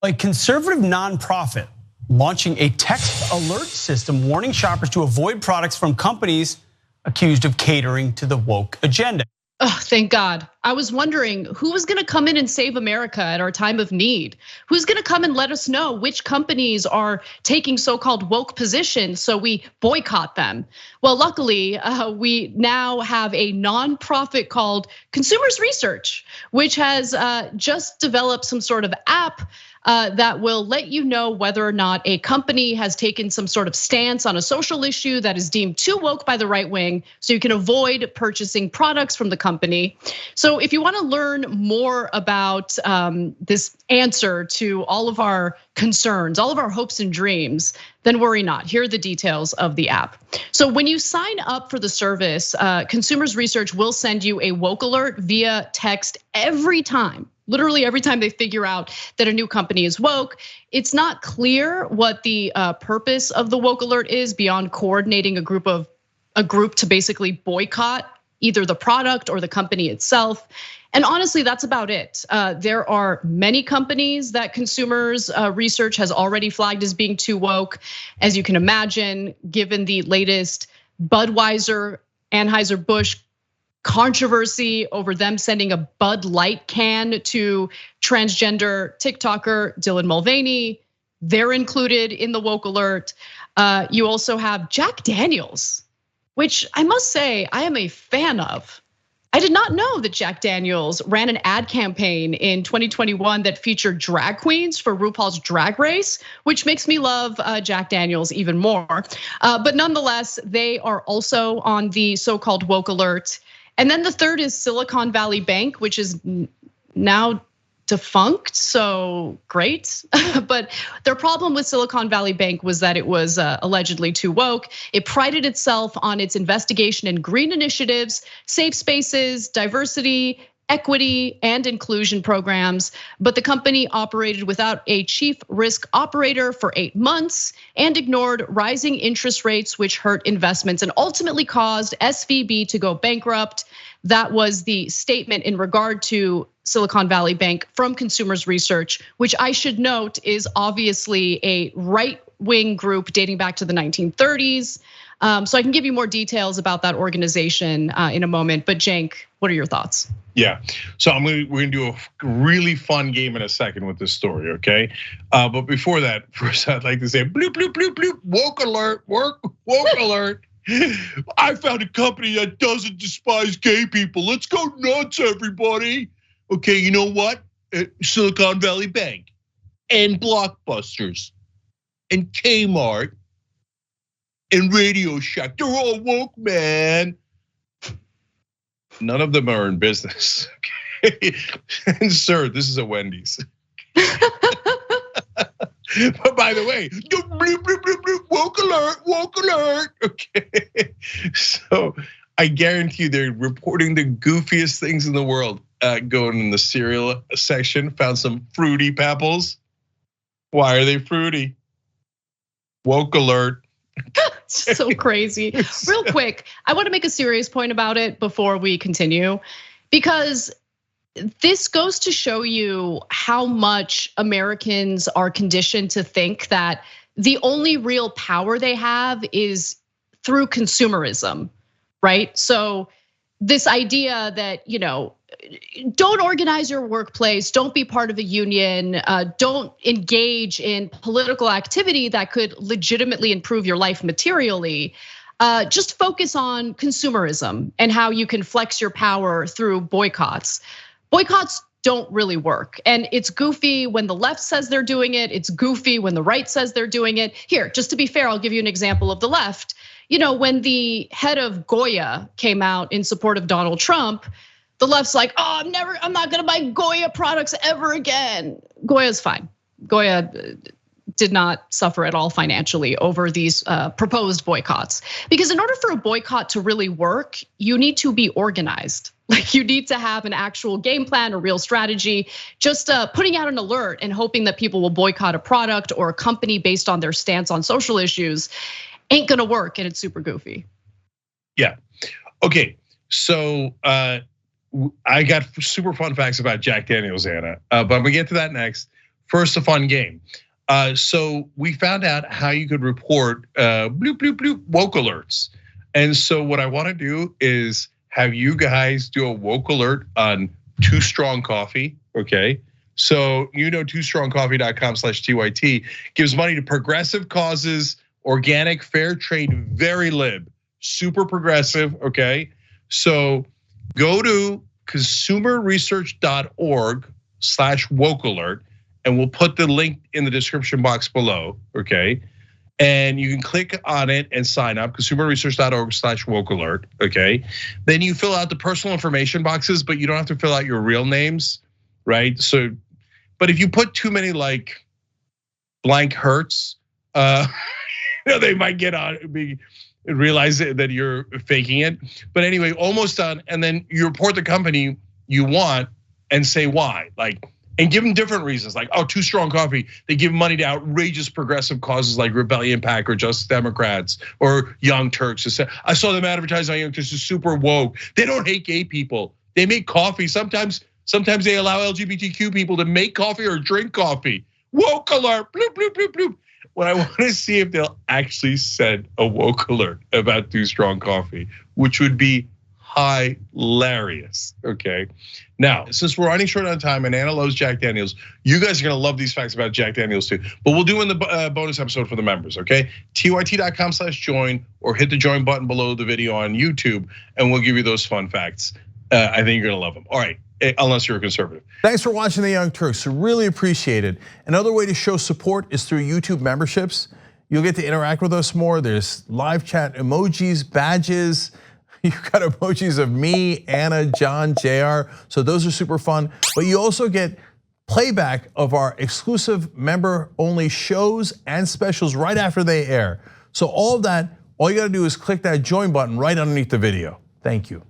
A conservative nonprofit launching a text alert system warning shoppers to avoid products from companies accused of catering to the woke agenda. Oh, thank God. I was wondering who was gonna come in and save America at our time of need? Who's gonna come and let us know which companies are taking so-called woke positions so we boycott them? Well, luckily, we now have a nonprofit called Consumers Research, which has just developed some sort of app that will let you know whether or not a company has taken some sort of stance on a social issue that is deemed too woke by the right wing, so you can avoid purchasing products from the company. So if you want to learn more about this answer to all of our concerns, all of our hopes and dreams, then worry not. Here are the details of the app. So when you sign up for the service, Consumers Research will send you a woke alert via text every time. Literally every time they figure out that a new company is woke. It's not clear what the purpose of the woke alert is beyond coordinating a group to basically boycott either the product or the company itself. And honestly, that's about it. There are many companies that Consumers Research has already flagged as being too woke. As you can imagine, given the latest Budweiser, Anheuser-Busch controversy over them sending a Bud Light can to transgender TikToker Dylan Mulvaney. They're included in the woke alert. You also have Jack Daniels, which I must say I am a fan of. I did not know that Jack Daniels ran an ad campaign in 2021 that featured drag queens for RuPaul's Drag Race, which makes me love Jack Daniels even more. But nonetheless, they are also on the so-called woke alert. And then the third is Silicon Valley Bank, which is now defunct, so great. But their problem with Silicon Valley Bank was that it was allegedly too woke. It prided itself on its investigation in green initiatives, safe spaces, diversity, equity, and inclusion programs. But the company operated without a chief risk operator for 8 months and ignored rising interest rates, which hurt investments and ultimately caused SVB to go bankrupt. That was the statement in regard to Silicon Valley Bank from Consumers Research, which I should note is obviously a right-wing group dating back to the 1930s. So I can give you more details about that organization in a moment. But Cenk, what are your thoughts? Yeah, so we're gonna do a really fun game in a second with this story, okay? But before that, first I'd like to say bloop, bloop, bloop, bloop, woke alert, woke alert. I found a company that doesn't despise gay people. Let's go nuts, everybody. Okay, you know what? Silicon Valley Bank and Blockbusters and Kmart and Radio Shack, they're all woke, man. None of them are in business. Okay? And sir, this is a Wendy's. But by the way, bloop, bloop, bloop, bloop, woke alert, woke alert. Okay, so I guarantee you they're reporting the goofiest things in the world. Going in the cereal section, found some Fruity Pebbles. Why are they fruity? Woke alert. So crazy. Real quick, I want to make a serious point about it before we continue, because this goes to show you how much Americans are conditioned to think that the only real power they have is through consumerism, right? So this idea that, don't organize your workplace, don't be part of a union, don't engage in political activity that could legitimately improve your life materially. Just focus on consumerism and how you can flex your power through boycotts. Boycotts don't really work. And it's goofy when the left says they're doing it. It's goofy when the right says they're doing it. Here, just to be fair, I'll give you an example of the left. When the head of Goya came out in support of Donald Trump, the left's like, oh, I'm not gonna buy Goya products ever again. Goya's fine. Goya did not suffer at all financially over these proposed boycotts. Because in order for a boycott to really work, you need to be organized. Like you need to have an actual game plan, a real strategy. Just putting out an alert and hoping that people will boycott a product or a company based on their stance on social issues ain't gonna work, and it's super goofy. Yeah, okay, so I got super fun facts about Jack Daniels, Anna, but I'm gonna get to that next. first, a fun game. So we found out how you could report bloop, bloop, bloop, woke alerts. And so what I wanna do is have you guys do a woke alert on Too Strong Coffee, okay? So toostrongcoffee.com/TYT gives money to progressive causes, organic, fair trade, very lib, super progressive, okay? So go to consumerresearch.org/woke alert, and we'll put the link in the description box below, okay? And you can click on it and sign up, consumerresearch.org/woke alert, okay? Then you fill out the personal information boxes, but you don't have to fill out your real names, right? So, but if you put too many like blank hurts, they might get on, realize that you're faking it. But anyway, almost done. And then you report the company you want and say why, and give them different reasons, like, Too Strong Coffee, they give money to outrageous progressive causes like Rebellion PAC or Justice Democrats or Young Turks. I saw them advertise on Young Turks, is super woke. They don't hate gay people. They make coffee. Sometimes they allow LGBTQ people to make coffee or drink coffee. Woke alert, bloop, bloop, bloop, bloop. What I want to see if they'll actually send a woke alert about Too Strong Coffee, which would be hilarious, okay? Now, since we're running short on time and Anna loves Jack Daniels, you guys are gonna love these facts about Jack Daniels too. But we'll do in the bonus episode for the members, okay? TYT.com/join or hit the join button below the video on YouTube and we'll give you those fun facts. I think you're gonna love them. All right, unless you're a conservative. Thanks for watching the Young Turks, really appreciate it. Another way to show support is through YouTube memberships. You'll get to interact with us more. There's live chat emojis, badges. You've got emojis of me, Anna, John, JR. So those are super fun. But you also get playback of our exclusive member-only shows and specials right after they air. So all of that, all you gotta do is click that join button right underneath the video. Thank you.